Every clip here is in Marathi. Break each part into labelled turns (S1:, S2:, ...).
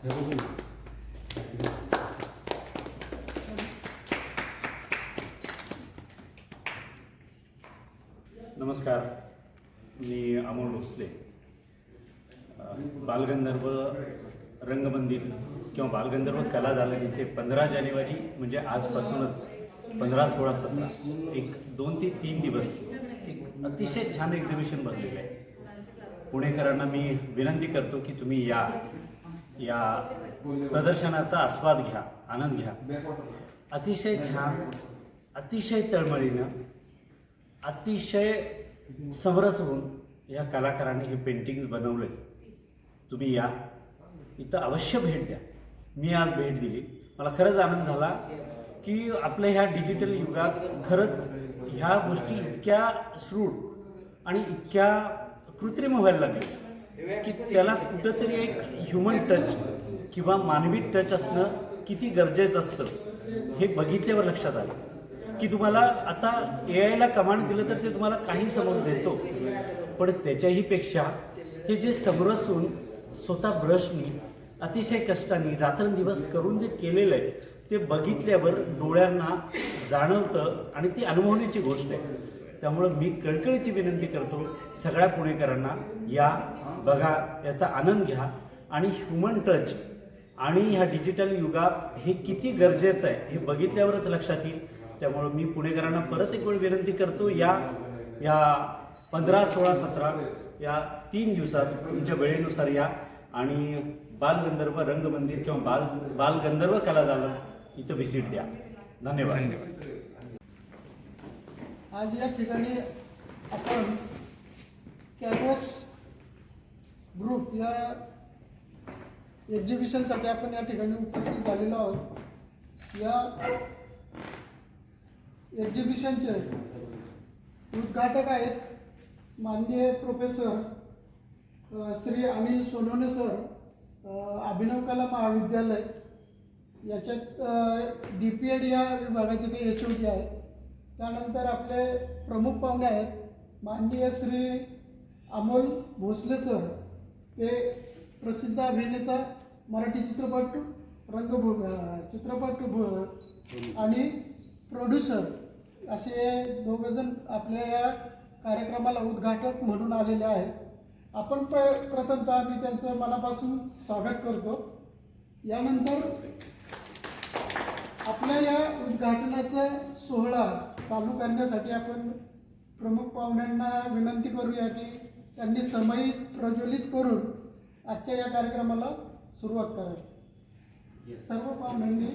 S1: नमस्कार, मी अमोल भोसले. बालगंधर्व रंगमंदिर किंवा बालगंधर्व कला दालन इथे 15 जानेवारी म्हणजे आजपासूनच 15, 16, 17 एक 2 ते 3 दिवस एक अतिशय छान एक्झिबिशन भरलेलं आहे. पुणेकरांना मी विनंती करतो की तुम्ही या प्रदर्शनाचा आस्वाद घ्या, आनंद घ्या. अतिशय छान, अतिशय तळमळीनं, अतिशय समरस होऊन या कलाकारांनी हे पेंटिंग्स बनवले. तुम्ही या, इथं अवश्य भेट द्या. मी आज भेट दिली. मला खरंच आनंद झाला की आपल्या ह्या डिजिटल युगात खरंच ह्या गोष्टी इतक्या श्रूड आणि इतक्या कृत्रिम व्हायला लागल्या की त्याला कुठंतरी एक ह्युमन टच किंवा मानवी टच असणं किती गरजेचं असतं हे बघितल्यावर लक्षात आलं. की तुम्हाला आता AI ला कमांड दिलं तर ते तुम्हाला काही समोर देतो, पण त्याच्याही पेक्षा हे जे समरसून स्वतः ब्रशनी अतिशय कष्टाने रात्रंदिवस करून जे केलेलं आहे ते बघितल्यावर डोळ्यांना जाणवतं आणि ती अनुभवण्याची गोष्ट आहे. त्यामुळं मी कळकळीची विनंती करतो सगळ्या पुणेकरांना, या बघा, याचा आनंद घ्या आणि ह्युमन टच आणि ह्या डिजिटल युगात हे किती गरजेचं आहे हे बघितल्यावरच लक्षात येईल. त्यामुळं मी पुणेकरांना परत एक वेळ विनंती करतो, या 15, 16, 17 या 3 दिवसात तुमच्या वेळेनुसार या आणि बालगंधर्व रंगमंदिर किंवा बालगंधर्व कला दालन इथं व्हिजिट द्या. धन्यवाद.
S2: आज या ठिकाणी आपण कॅनव्हास ग्रुप या एक्झिबिशनसाठी आपण या ठिकाणी उपस्थित झालेलो आहोत. या एक्झिबिशनचे उद्घाटक आहेत माननीय प्रोफेसर श्री अनिल सोनवणे सर, अभिनव कला महाविद्यालय याच्यात DPED या विभागाचे ते HOD आहेत. त्यानंतर आपले प्रमुख पाहुणे आहेत माननीय श्री अमोल भोसले सर, ते प्रसिद्ध अभिनेता, मराठी चित्रपट आणि प्रोड्युसर असे दोघंजण आपल्या या कार्यक्रमाला उद्घाटक म्हणून आलेले आहेत. आपण प्रथमतः मी त्यांचं मनापासून स्वागत करतो. यानंतर आपल्या या उद्घाटनाचा सोहळा चालू करण्यासाठी आपण प्रमुख पाहुण्यांना विनंती करूया की त्यांनी समयी प्रज्वलित करून आजच्या या कार्यक्रमाला सुरुवात करावी. सर्व पाहुण्यांनी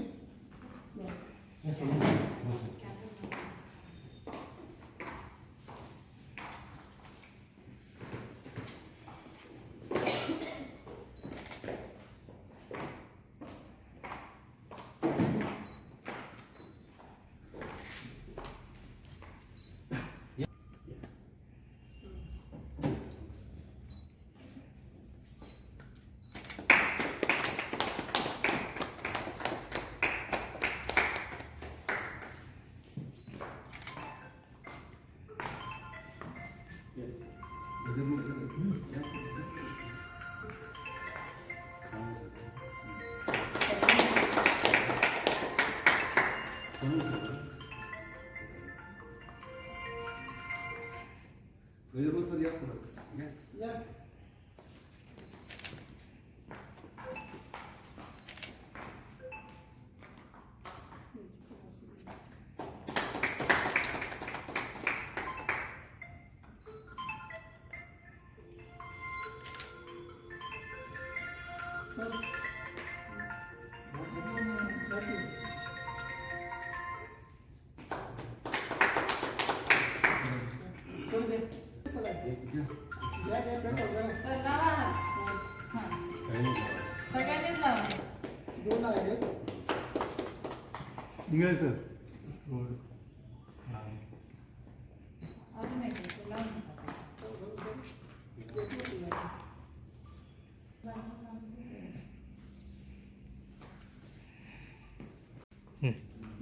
S2: दोन आहेत.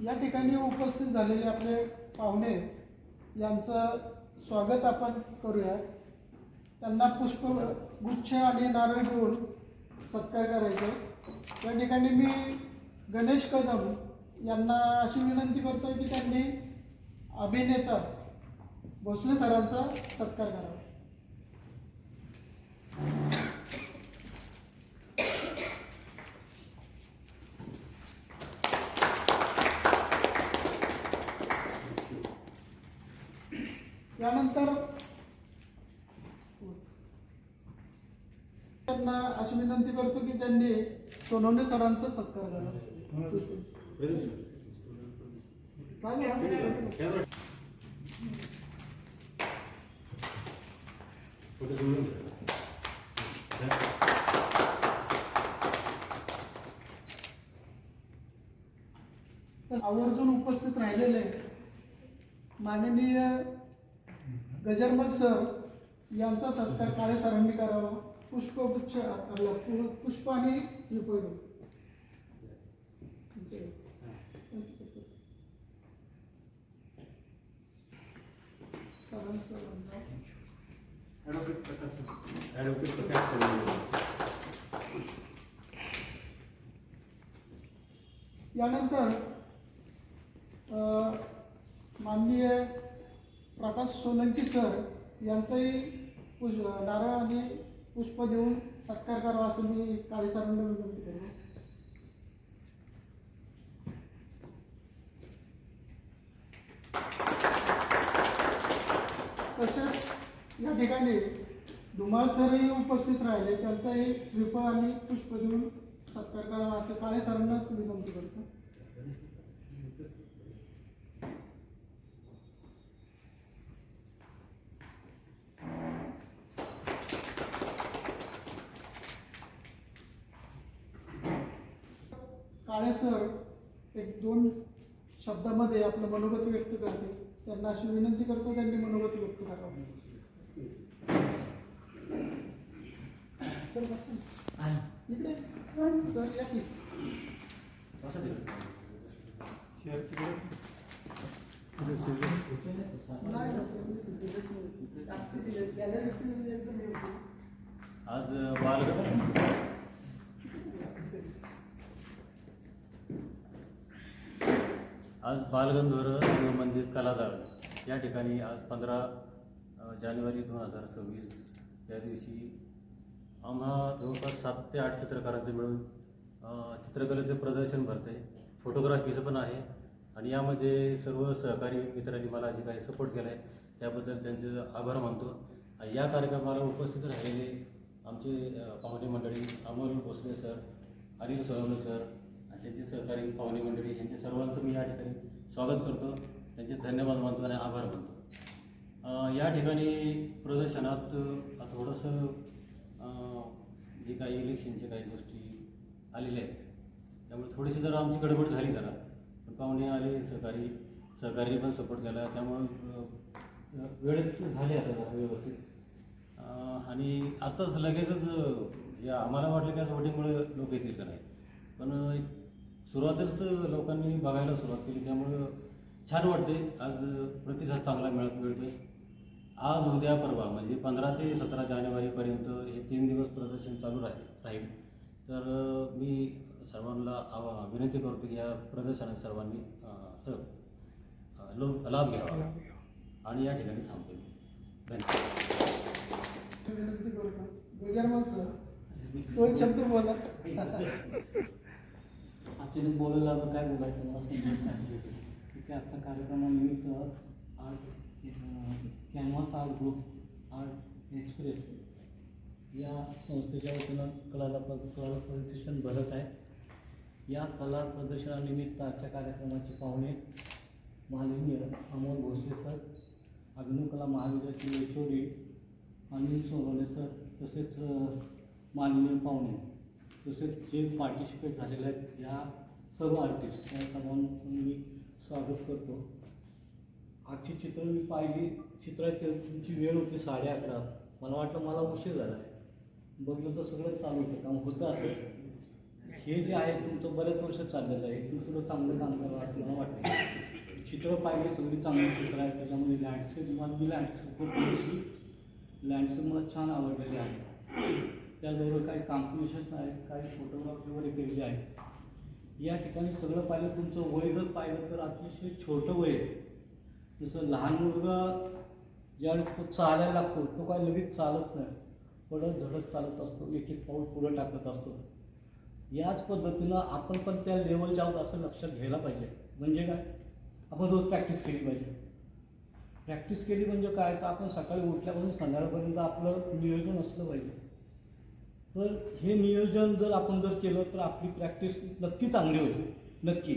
S2: या ठिकाणी उपस्थित झालेले आपले पाहुणे यांचं स्वागत आपण करूया. त्यांना पुष्पगुच्छ आणि नारळ देऊन सत्कार करायचा. या ठिकाणी मी गणेश कदम यांना अशी विनंती करतोय की त्यांनी अभिनेता भोसले सरांचा सत्कार करावा. यानंतर त्यांना अशी विनंती करतो की त्यांनी सोनवणे सरांचा सत्कार करावा. काय झालं? आवर्जून उपस्थित राहिलेले माननीय गजरमल सर यांचा सत्कार काळे सरांनी करावा. पुष्पगुच्छ पुष्प आणि श्रीफळ यानंतर माननीय प्रकाश सोलंकी सर यांचाही नारळ आणि पुष्प देऊन सत्कार करावा असं मी काळे सरांना विनंती करतो. तसेच या ठिकाणी धुमाळ सरही उपस्थित राहिले, त्यांचाही श्रीफळ आणि पुष्प देऊन सत्कार करावा असं काळे सरांनाच विनंती करतो. काळे सर एक 2 शब्दामध्ये आपलं मनोगत व्यक्त करते. त्यांना अशी विनंती करतो त्यांनी मनोगत व्यक्त करावं. सर बसा इकडे. सर या की
S1: आज बालगंधर्व रंगमंदिर कलादार या ठिकाणी आज 15 जानेवारी 2026 या दिवशी आम्हा जवळपास 7 ते 8 चित्रकारांचं मिळून चित्रकलेचं प्रदर्शन भरतं आहे. फोटोग्राफीचं पण आहे आणि यामध्ये सर्व सहकारी मित्रांनी मला जे काही सपोर्ट केला आहे त्याबद्दल त्यांचे आभार मानतो. आणि या कार्यक्रमाला उपस्थित राहिलेले आमचे पाहुणे मंडळी अमोल भोसले सर, अनिल सोनवणे सर आणि त्यांचे सहकारी पाहुणे मंडळी यांचे सर्वांचं मी या ठिकाणी स्वागत करतो. त्यांचे धन्यवाद मानतो आणि आभार मानतो. या ठिकाणी प्रदर्शनात थोडंसं जे काही इलेक्शनचे काही गोष्टी आलेल्या आहेत त्यामुळे थोडीशी जरा आमची गडबड झाली जरा, पण पाहुणे आले, सहकारी पण सपोर्ट केला, त्यामुळं वेळेत झाले आता जरा व्यवस्थित. आणि आत्ताच लगेचच या आम्हाला वाटलं की आज वोटिंगमुळे लोक येतील का नाही, पण सुरुवातच लोकांनी बघायला सुरुवात केली त्यामुळं छान वाटते. आज प्रतिसाद चांगला मिळतोय. आज उद्या परवा म्हणजे 15 ते 17 जानेवारीपर्यंत हे 3 दिवस प्रदर्शन चालू राहील. तर मी सर्वांना विनंती करतो की या प्रदर्शनात सर्वांनी लाभ घ्यावा आणि या ठिकाणी थांबतो. धन्यवाद.
S2: विनंती करतो गजरमल सर 2 शब्द बोला.
S3: अचानक बोलायला लागलं, काय बोलायचं मला समजत नाही. की आजच्या कार्यक्रमानिमित्त art canvas art group art express या संस्थेच्या वतीनं कला प्रदर्शन भरत आहे. या कला प्रदर्शनानिमित्त आजच्या कार्यक्रमाचे पाहुणे माननीय अमोल भोसले सर, अभिनव कला महाविद्यालयाचे यशोरी अनिल सोनवणे सर, तसेच माननीय पाहुणे, तसेच जे पार्टिसिपेट झालेले आहेत या सर्व आर्टिस्ट या सर्वांचं मी स्वागत करतो. आजची चित्र मी पाहिली, चित्राची वेळ होती 11:30. मला वाटलं मला उशीर झाला आहे. बघलं तर सगळं चालू होतं, काम होतं असं. हे जे आहे तुमचं बरेच वर्ष चाललेलं आहे, तुम्ही थोडं चांगलं काम करावं असं मला वाटतं. चित्र पाहिली, सगळी चांगली चित्र आहेत. त्याच्यामध्ये लँडस्केप, मला मी लँडस्केप मला छान आवडलेली आहे. त्याचबरोबर काही कॉम्पिटिशन्स आहेत, काही फोटोग्राफी वगैरे केलेले आहेत. या ठिकाणी सगळं पाहिलं, तुमचं वय जर पाहिलं तर अतिशय छोटं वय आहे. जसं लहान मुलगा ज्यावेळेस तो चालायला लागतो तो काय लगेच चालत नाही, पडत झडत चालत असतो, एक एक पाऊल पुढं टाकत असतो. याच पद्धतीनं आपण पण त्या लेवलच्या आहोत असं लक्षात घ्यायला पाहिजे. म्हणजे काय, आपण रोज प्रॅक्टिस केली पाहिजे. प्रॅक्टिस केली म्हणजे काय, तर आपण सकाळी उठल्यापासून संध्याकाळपर्यंत आपलं नियोजन असलं पाहिजे. तर हे नियोजन जर आपण जर केलं तर आपली प्रॅक्टिस नक्की चांगली होईल. नक्की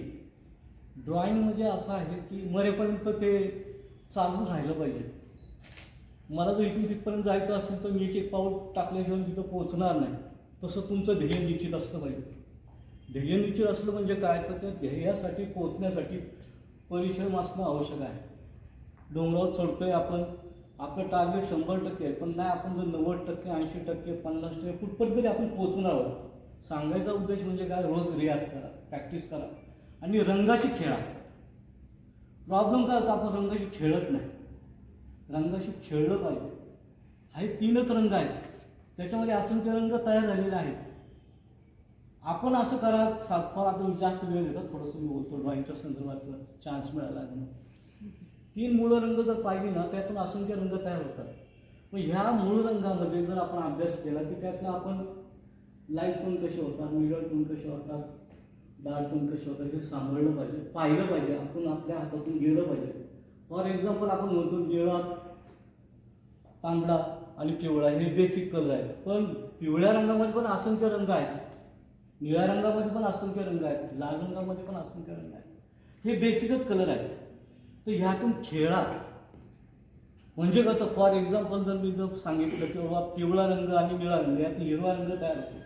S3: ड्रॉइंग म्हणजे असं आहे की मरेपर्यंत ते चालून राहिलं पाहिजे. मला जर इथून तिथपर्यंत जायचं असेल तर मी एक एक पाऊल टाकल्याशिवाय तिथं पोहोचणार नाही. तसं तुमचं ध्येय निश्चित असलं पाहिजे. ध्येय निश्चित असलं म्हणजे काय, तर त्या ध्येयासाठी पोहोचण्यासाठी परिश्रम असणं आवश्यक आहे. डोंगरावर चढतोय आपण, आपलं टार्गेट 100% आहे, पण नाही आपण जर 90%, 80%, 50% कुठपर्यंत तरी आपण पोहोचणार आहोत. सांगायचा उद्देश म्हणजे काय, रोज रियाज करा, प्रॅक्टिस करा आणि रंगाशी खेळा. प्रॉब्लेम काय होता, आपण रंगाशी खेळत नाही. रंगाशी खेळलं पाहिजे. हे 3च रंग आहेत, त्याच्यामध्ये असंख्य रंग तयार झालेले आहेत. आपण असं करा, सातफार आता जास्त वेळ घेतात, थोडंसं मी बोलतो ड्रॉइंगच्या संदर्भातलं चान्स मिळाला म्हणून. 3 मूळ रंग जर पाहिजे ना, त्यातून असंख्य रंग तयार होतात. मग ह्या मूळ रंगामध्ये जर आपण अभ्यास केला की त्यातलं आपण लाईट टोन कसे होतात, मिडल टोन कसे होतात, डार्क टोन कसे होतात हे सांभाळलं पाहिजे, पाहिलं पाहिजे, आपण आपल्या हातातून गेलं पाहिजे. फॉर एक्झाम्पल आपण म्हणतो निळा, तांबडा आणि पिवळा हे बेसिक कलर आहेत, पण पिवळ्या रंगामध्ये पण असंख्य रंग आहेत, निळ्या रंगामध्ये पण असंख्य रंग आहेत, लाल रंगामध्ये पण असंख्य रंग आहेत. हे बेसिकच कलर आहेत. तर ह्यातून खेळा. म्हणजे कसं, फॉर एक्झाम्पल जर मी जर सांगितलं की बाबा पिवळा रंग आणि निळा रंग यात हिरवा रंग तयार होतो,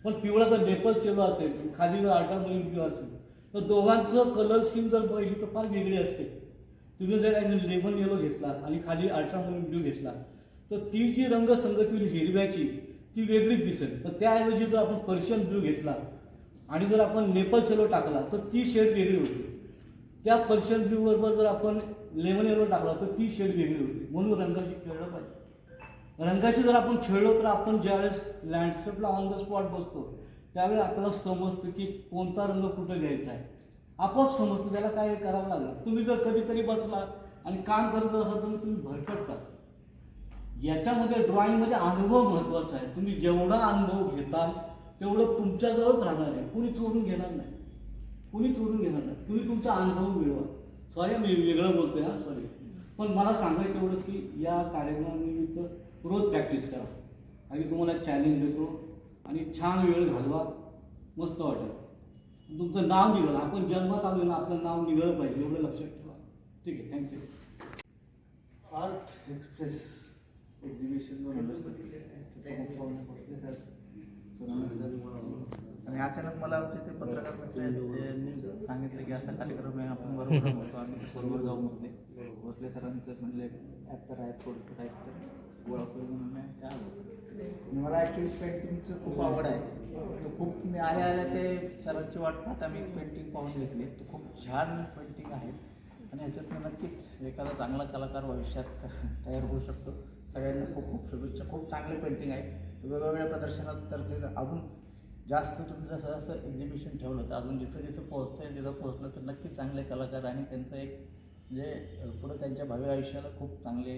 S3: पण पिवळा जर नेपल्स येलो असेल, खाली जर अल्ट्रामरीन ब्ल्यू असेल, तर दोघांचं कलर स्कीम जर पाहिली तर फार वेगळी असते. तुम्ही जर लेमन येलो घेतला आणि खाली अल्ट्रामरीन ब्ल्यू घेतला तर ती जी रंगसंगती होईल हिरव्याची ती वेगळीच दिसेल. तर त्याऐवजी जर आपण पर्शियन ब्ल्यू घेतला आणि जर आपण नेपल्स येलो टाकला तर ती शेड वेगळी होती. त्या पर्शियन ब्ल्यू बरोबर जर आपण लेमन येलो टाकला तर ती शेड वेगळी होती. म्हणून रंगाशी खेळलं पाहिजे. रंगाशी जर आपण खेळलो तर आपण ज्यावेळेस लँडस्केपला ऑन द स्पॉट बसतो त्यावेळेस आपल्याला समजतं की कोणता रंग कुठं घ्यायचा आहे. आपोआप समजतं, त्याला काय करावं लागलं. तुम्ही जर कधीतरी बसला आणि काम करत असाल तर तुम्ही भरकटता. याच्यामध्ये ड्रॉइंगमध्ये अनुभव महत्त्वाचा आहे. तुम्ही जेवढा अनुभव घेताल तेवढं तुमच्याजवळच राहणार आहे, कुणी चोरून घेणार नाही, कुणी चोरून घेणार नाही. तुम्ही तुमचा अनुभव मिळवा. सॉरी मी वेगळं बोलतोय हा, सॉरी. पण मला सांगायचं एवढंच की या कार्यक्रमानिमित्त रोज प्रॅक्टिस करा. आणि तुम्हाला चॅलेंज देतो आणि छान वेळ घालवा, मस्त वाटेल. तुमचं नाव निघालं, आपण जन्मात आलो ना, आपलं नाव निघालं पाहिजे, एवढं लक्षात ठेवा. ठीक आहे, थँक्यू.
S4: आर्ट एक्सप्रेस एक्झिबिशन आणि अचानक मला आमचे ते पत्रकार मित्र आहेत त्यांनी सांगितलं की असा कार्यक्रम आहे, आपण बरोबर होतो. आम्ही बरोबर जाऊ म्हटले. भोसले सरांचं म्हणले ॲक्टर आहेत, थोडं ॲक्टर गोळा करून म्हणून त्या मला ॲक्च्युली पेंटिंगचं खूप आवड आहे. तो खूप मी आल्या ते सरांची वाट पाहता मी पेंटिंग पाहून घेतली. तो खूप छान पेंटिंग आहे आणि ह्याच्यातून नक्कीच एखादा चांगला कलाकार भविष्यात तयार होऊ शकतो. सगळ्यांना खूप खूप शुभेच्छा. खूप चांगले पेंटिंग आहे. वेगवेगळ्या प्रदर्शनात तर ते अजून जास्त तुम्ही जसं जसं एक्झिबिशन ठेवलं तर अजून जिथं जिथं पोहोचतं तिथं पोहोचलं तर नक्कीच चांगले कलाकार आणि त्यांचं एक म्हणजे पुढं त्यांच्या भावी आयुष्याला खूप चांगले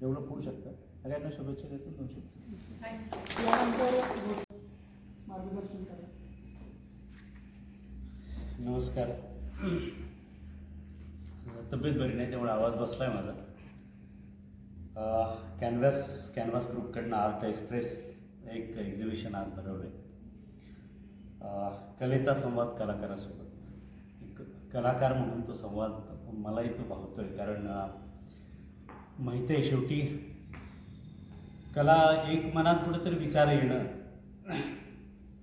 S4: डेव्हलप होऊ शकतं. सगळ्यांना शुभेच्छा देतो. 2 शुभेच्छा.
S2: यानंतर मार्गदर्शन करा.
S1: नमस्कार. तब्येत बरी नाही त्यामुळे आवाज बसलाय माझा. कॅनव्हास ग्रुपकडनं आर्ट एक्सप्रेस एक एक्झिबिशन आज भरवलं आहे. कलेचा संवाद कलाकारासोबत. एक कलाकार म्हणून तो संवाद मलाही तो भावतो आहे, कारण माहिती आहे शेवटी कला एक मनात कुठंतरी विचार येणं,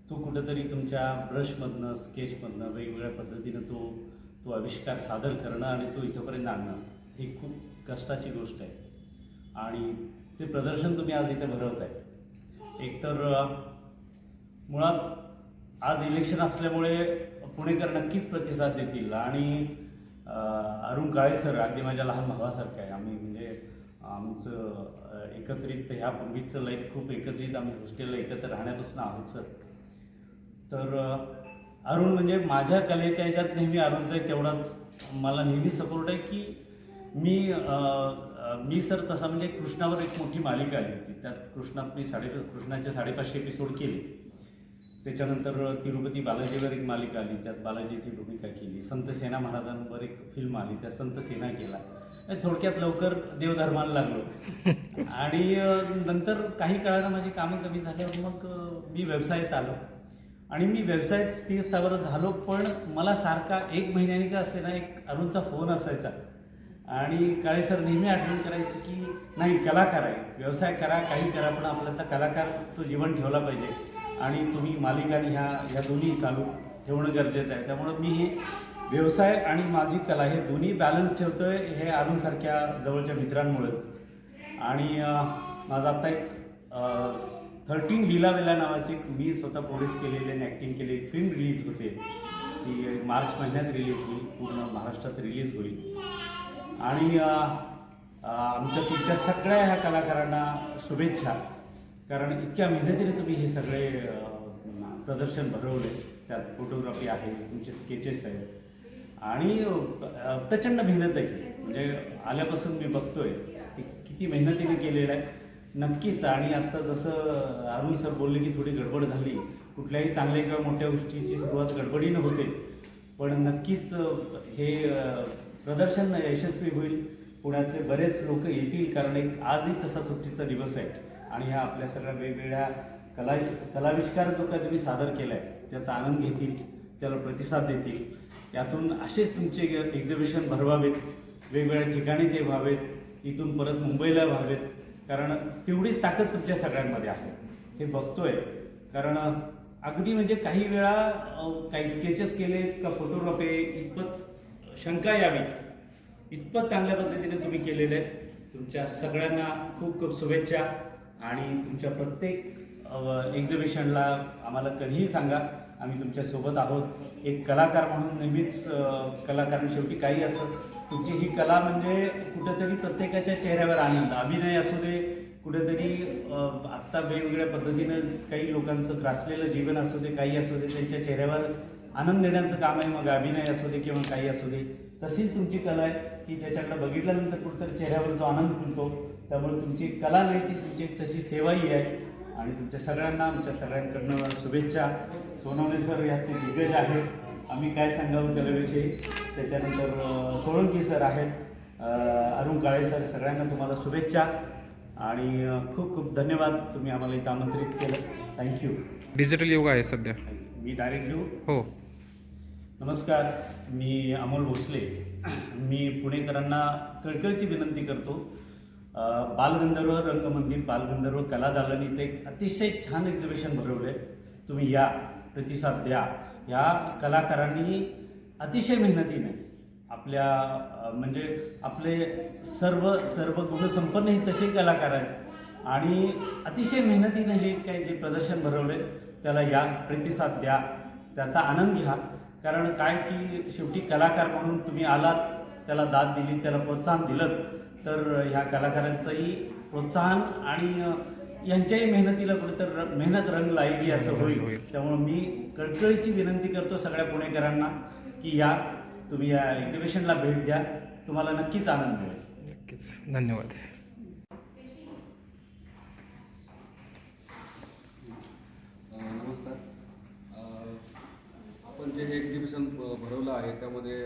S1: तो कुठंतरी तुमच्या ब्रशमधनं स्केचमधनं वेगवेगळ्या पद्धतीनं तो आविष्कार सादर करणं आणि तो इथंपर्यंत आणणं ही खूप कष्टाची गोष्ट आहे. आणि ते प्रदर्शन तुम्ही आज इथे भरवत आहे. एकतर मुळात आज इलेक्शन असल्यामुळे पुणेकर नक्कीच प्रतिसाद देतील आणि अरुण काळे सर अगदी माझ्या लहान भावासारखं आहे. आम्ही म्हणजे आमचं एकत्रित ह्या पूर्वीचं लाईफ खूप एकत्रित आम्ही हॉस्टेलला एकत्र राहण्यापासून आहोत सर. तर अरुण म्हणजे माझ्या कलेच्या ह्याच्यात नेहमी अरुणचा तेवढाच मला नेहमी सपोर्ट आहे की मी सर तसा म्हणजे कृष्णावर एक मोठी मालिका आली होती. त्यात कृष्णाचे 550 एपिसोड केले. त्याच्यानंतर तिरुपती बालाजीवर एक मालिका आली, त्यात बालाजीची भूमिका केली. संत सेना महाराजांवर एक फिल्म आली, त्यात संत सेना केला. थोडक्यात लवकर देवधर्माला लागलो आणि नंतर काही काळानं माझी कामं कमी झाल्यावर मग मी व्यवसायात आलो आणि मी व्यवसायात स्थिर स्थावर झालो. पण मला सारखा 1 महिन्याने का असे ना एक अरुणचा फोन असायचा आणि काळे सर नेहमी आठवण करायची की नाही कलाकार आहे, व्यवसाय करा, काही करा, पण आपला आता कलाकार तो जीवन ठेवला पाहिजे आणि तुम्ही मालिका आणि ह्या दोन्ही चालू ठेवणं गरजेचं आहे. त्यामुळं मी हे व्यवसाय आणि माझी कला हे दोन्ही बॅलन्स ठेवतोय हे अरुणसारख्या जवळच्या मित्रांमुळेच. आणि माझा आत्ता एक 13 लीला वेला नावाची मी स्वतः प्रोड्यूस केलेली आणि ॲक्टिंग केलेली फिल्म रिलीज होते. ती मार्च महिन्यात रिलीज होईल, पूर्ण महाराष्ट्रात रिलीज होईल. आणि आमच्या तुमच्या सगळ्या ह्या कलाकारांना शुभेच्छा, कारण इतक्या मेहनतीने तुम्ही हे सगळे प्रदर्शन भरवले. त्यात फोटोग्राफी आहे, तुमचे स्केचेस आहेत आणि प्रचंड मेहनत आहे. म्हणजे आल्यापासून मी बघतोय की किती मेहनतीने केलेलं आहे नक्कीच. आणि आत्ता जसं अरुण सर बोलले की थोडी गडबड झाली, कुठल्याही चांगल्या किंवा मोठ्या गोष्टीची सुरुवात गडबडीनं होते, पण नक्कीच हे प्रदर्शन यशस्वी होईल. पुण्यातले बरेच लोक येतील, कारण एक आजही तसा सुट्टीचा दिवस आहे आणि ह्या आपल्या सगळ्या वेगवेगळ्या कलाविष्कार जो काही तुम्ही सादर केला आहे त्याचा आनंद घेतील, त्याला प्रतिसाद देतील. यातून असेच तुमचे एक्झिबिशन भरवावेत, वेगवेगळ्या ठिकाणी ते व्हावेत, इथून परत मुंबईला व्हावेत, कारण तेवढीच ताकद तुमच्या सगळ्यांमध्ये आहे हे बघतोय. कारण अगदी म्हणजे काही वेळा काही स्केचेस केलेत का फोटोग्राफी इतपत शंका यावी इतपत चांगल्या पद्धतीने तुम्ही केलेले आहेत. तुमच्या सगळ्यांना खूप खूप शुभेच्छा आणि तुमच्या प्रत्येक एक्झिबिशनला आम्हाला कधीही सांगा, आम्ही तुमच्यासोबत आहोत. एक कलाकार म्हणून नेहमीच कलाकार शेवटी काही असं तुमची ही कला म्हणजे कुठेतरी प्रत्येकाच्या चेहऱ्यावर आनंद, अभिनय असू दे, कुठेतरी आत्ता वेगवेगळ्या पद्धतीनं काही लोकांचं ग्रासलेलं जीवन असू दे, काही असू दे, त्यांच्या चेहऱ्यावर आनंद देण्याचं काम आहे. मग अभिनय असू दे किंवा काही असू दे, तशीच तुमची कला आहे की त्याच्याकडे बघितल्यानंतर कुठेतरी चेहऱ्यावर जो आनंद मिळतो. त्यामुळे तुमची कला नाही ती तुमची एक तशी सेवाही आहे. आणि तुमच्या सगळ्यांना आमच्या सगळ्यांकडनं शुभेच्छा. सोनवणे सर याचे दिग्गज आहेत, आम्ही काय सांगावं कलेविषयी. त्याच्यानंतर सोळंकी सर आहेत, अरुण काळे सर, सगळ्यांना तुम्हाला शुभेच्छा आणि खूप खूप धन्यवाद. तुम्ही आम्हाला इथं आमंत्रित केलं, थँक्यू.
S5: डिजिटल युग आहे सध्या.
S1: मी डायरेक्ट घेऊ.
S5: हो.
S1: नमस्कार, मी अमोल भोसले. मी पुणेकरांना कळकळीची विनंती करतो, बालगंधर्व रंगमंदिर, बालगंधर्व कलादालन इथे एक अतिशय छान एक्झिबिशन भरवलं आहे. तुम्ही या, प्रतिसाद द्या. या कलाकारांनी अतिशय मेहनतीने आपल्या म्हणजे आपले सर्व गुणसंपन्न हे तसे कलाकार आहेत आणि अतिशय मेहनतीने हे काही जे प्रदर्शन भरवले त्याला या, प्रतिसाद द्या, त्याचा आनंद घ्या. कारण काय की शेवटी कलाकार म्हणून तुम्ही आलात, त्याला दाद दिली, त्याला प्रोत्साहन दिलं तर ह्या कलाकारांचंही प्रोत्साहन आणि यांच्याही मेहनतीला कुठेतरी मेहनत रंग लाईली असं होईल. त्यामुळं मी कळकळीची विनंती करतो सगळ्या पुणेकरांना की या, तुम्ही या एक्झिबिशनला भेट द्या, तुम्हाला नक्कीच आनंद मिळेल.
S5: नक्कीच. धन्यवाद.
S6: नमस्कार. आपण जे हे एक्झिबिशन भरवलं आहे त्यामध्ये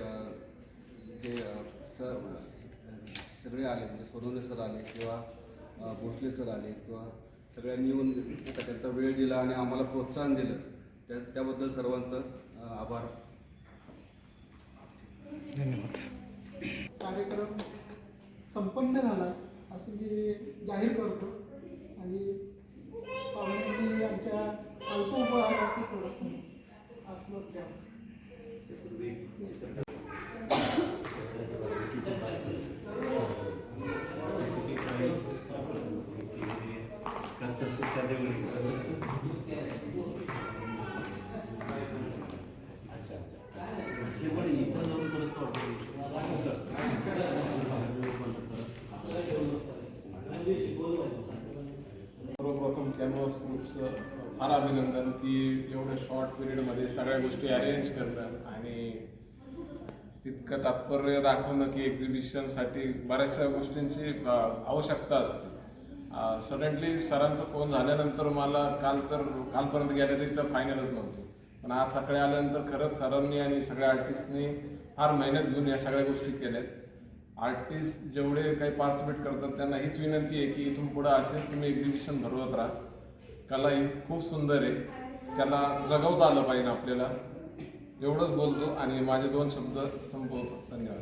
S6: जे सगळे आले, म्हणजे सोनवणे सर आले किंवा भोसले सर आले किंवा सगळ्यांनी येऊन त्यांचा वेळ दिला आणि आम्हाला प्रोत्साहन दिलं, त्याबद्दल सर्वांचं आभार.
S5: धन्यवाद.
S2: कार्यक्रम संपन्न झाला असं मी जाहीर करतो आणि पाहुण्यांनी आमच्या अल्प उपहाराचं थोडंसं आस्वाद द्यावं.
S1: अच्छा.
S7: अभिनंदन की एवढं शॉर्ट पिरियडमध्ये सगळ्या गोष्टी अरेंज करणं आणि तितकं तात्पर्य दाखवणं की एक्झिबिशनसाठी बऱ्याचशा गोष्टींची आवश्यकता असते. सडनली सरांचा फोन झाल्यानंतर मला कालपर्यंत गॅलरी तर फायनलच नव्हती, पण आज सकाळी आल्यानंतर खरंच सरांनी आणि सगळ्या आर्टिस्टनी फार मेहनत घेऊन या सगळ्या गोष्टी केल्यात. आर्टिस्ट जेवढे काही पार्टिसिपेट करतात त्यांना हीच विनंती आहे की इथून पुढं असेच तुम्ही एक्झिबिशन भरवत राहा. कला ही खूप सुंदर आहे, त्याला जगवता आलं पाहिजे आपल्याला. एवढंच बोलतो आणि माझे 2 शब्द संपवतो. धन्यवाद.